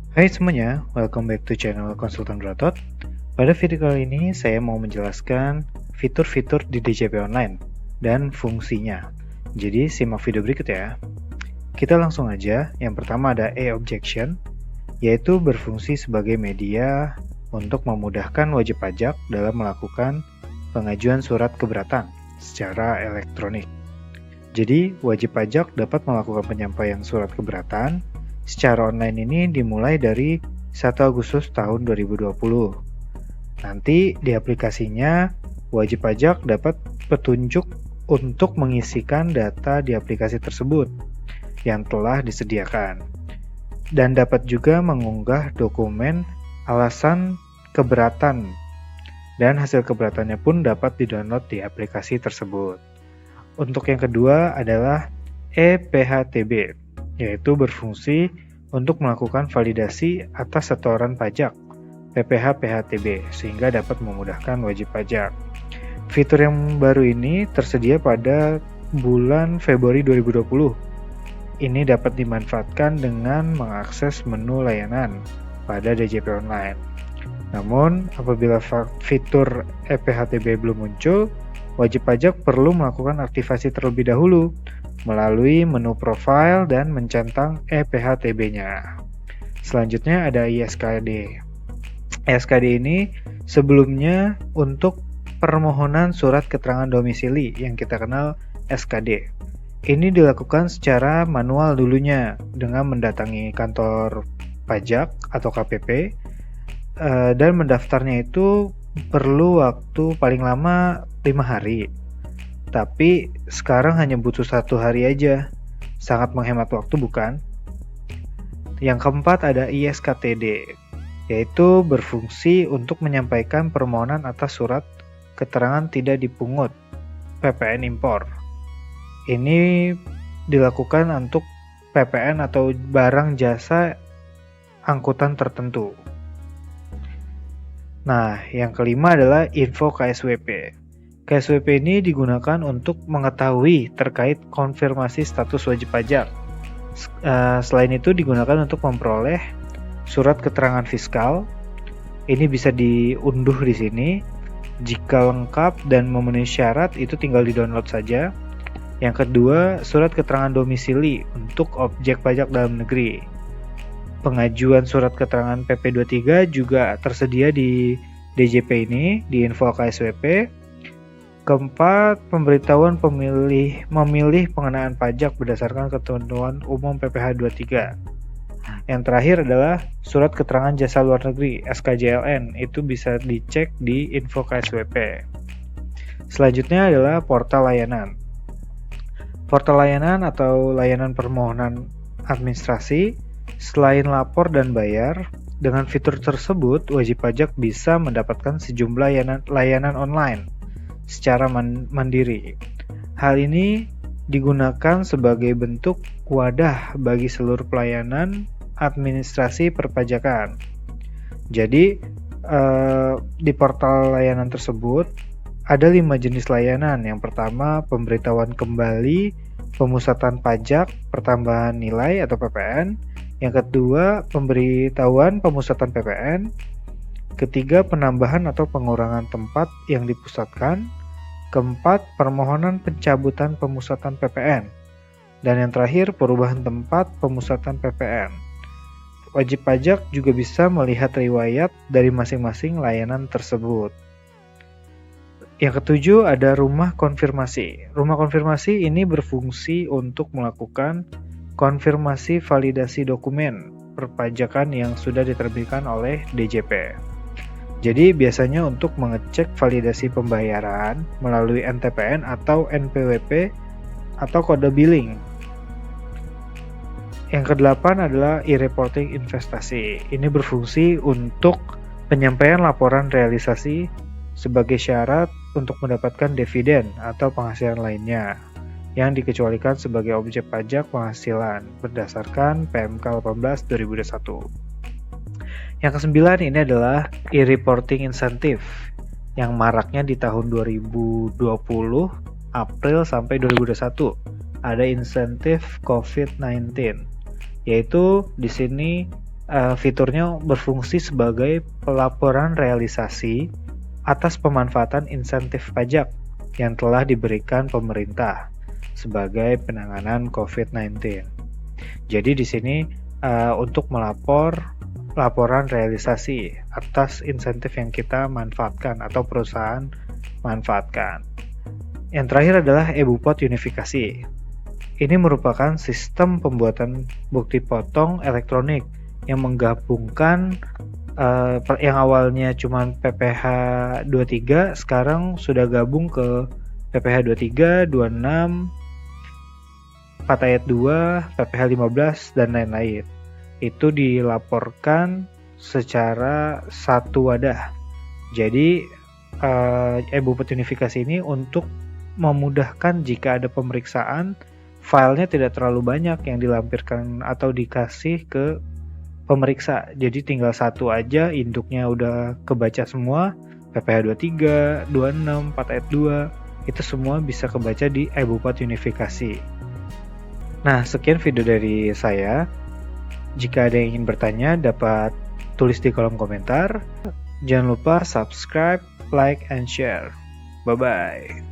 Hai semuanya, welcome back to channel Konsultan Brotot. Pada video kali ini saya mau menjelaskan fitur-fitur di DJP Online dan fungsinya. Jadi simak video berikut ya. Kita langsung aja. Yang pertama ada e-objection, yaitu berfungsi sebagai media untuk memudahkan wajib pajak dalam melakukan pengajuan surat keberatan secara elektronik. Jadi wajib pajak dapat melakukan penyampaian surat keberatan secara online ini dimulai dari 1 Agustus tahun 2020. Nanti di aplikasinya, wajib pajak dapat petunjuk untuk mengisikan data di aplikasi tersebut yang telah disediakan. Dan dapat juga mengunggah dokumen alasan keberatan. Dan hasil keberatannya pun dapat didownload di aplikasi tersebut. Untuk yang kedua adalah e-PHTB, yaitu berfungsi untuk melakukan validasi atas setoran pajak PPh-PHTB sehingga dapat memudahkan wajib pajak. Fitur yang baru ini tersedia pada bulan Februari 2020. Ini dapat dimanfaatkan dengan mengakses menu layanan pada DJP Online. Namun, apabila fitur e-PHTB belum muncul, wajib pajak perlu melakukan aktivasi terlebih dahulu melalui menu profile dan mencentang e-PHTB-nya. Selanjutnya ada ISKD. ISKD ini sebelumnya untuk permohonan surat keterangan domisili yang kita kenal SKD. Ini dilakukan secara manual dulunya dengan mendatangi kantor pajak atau KPP dan mendaftarnya itu perlu waktu paling lama 5 hari. Tapi sekarang hanya butuh 1 hari aja. Sangat menghemat waktu bukan? Yang keempat ada ISKTD, yaitu berfungsi untuk menyampaikan permohonan atas surat keterangan tidak dipungut PPN impor. Ini dilakukan untuk PPN atau barang jasa angkutan tertentu. Nah, yang kelima adalah info KSWP. KSWP ini digunakan untuk mengetahui terkait konfirmasi status wajib pajak. Selain itu digunakan untuk memperoleh surat keterangan fiskal. Ini bisa diunduh di sini. Jika lengkap dan memenuhi syarat itu tinggal di-download saja. Yang kedua, surat keterangan domisili untuk objek pajak dalam negeri. Pengajuan surat keterangan PP23 juga tersedia di DJP ini, di info KSWP. Keempat, pemberitahuan memilih pengenaan pajak berdasarkan ketentuan umum PPh 23. Yang terakhir adalah surat keterangan jasa luar negeri SKJLN, itu bisa dicek di info KSWP. Selanjutnya adalah portal layanan. Portal layanan atau layanan permohonan administrasi. Selain lapor dan bayar, dengan fitur tersebut wajib pajak bisa mendapatkan sejumlah layanan online secara mandiri. Hal ini digunakan sebagai bentuk wadah bagi seluruh pelayanan administrasi perpajakan. Jadi, di portal layanan tersebut ada 5 jenis layanan. Yang pertama, pemberitahuan kembali, pemusatan pajak, pertambahan nilai atau PPN. Yang kedua, pemberitahuan pemusatan PPN. Ketiga, penambahan atau pengurangan tempat yang dipusatkan. Keempat, permohonan pencabutan pemusatan PPN. Dan yang terakhir, perubahan tempat pemusatan PPN. Wajib pajak juga bisa melihat riwayat dari masing-masing layanan tersebut. Yang ketujuh ada rumah konfirmasi. Rumah konfirmasi ini berfungsi untuk melakukan konfirmasi validasi dokumen perpajakan yang sudah diterbitkan oleh DJP. Jadi biasanya untuk mengecek validasi pembayaran melalui NTPN atau NPWP atau kode billing. Yang kedelapan adalah e-reporting investasi. Ini berfungsi untuk penyampaian laporan realisasi sebagai syarat untuk mendapatkan dividen atau penghasilan lainnya yang dikecualikan sebagai objek pajak penghasilan berdasarkan PMK 18 2021. Yang kesembilan ini adalah e-reporting insentif yang maraknya di tahun 2020 April sampai 2021. Ada insentif COVID-19, yaitu di sini fiturnya berfungsi sebagai pelaporan realisasi atas pemanfaatan insentif pajak yang telah diberikan pemerintah sebagai penanganan COVID-19. Jadi di sini untuk laporan realisasi atas insentif yang kita manfaatkan atau perusahaan manfaatkan. Yang terakhir adalah eBupot unifikasi. Ini merupakan sistem pembuatan bukti potong elektronik yang menggabungkan yang awalnya cuma PPh 23 sekarang sudah gabung ke PPh 23, 26, 4 ayat 2, PPh 15 dan lain-lain. Itu dilaporkan secara satu wadah. Jadi eBupot unifikasi ini untuk memudahkan jika ada pemeriksaan, filenya tidak terlalu banyak yang dilampirkan atau dikasih ke pemeriksa. Jadi tinggal satu aja, induknya udah kebaca semua, PPh 23, 26, 4 ayat 2, itu semua bisa kebaca di eBupot unifikasi. Nah, sekian video dari saya. Jika ada yang ingin bertanya, dapat tulis di kolom komentar. Jangan lupa subscribe, like, and share. Bye-bye.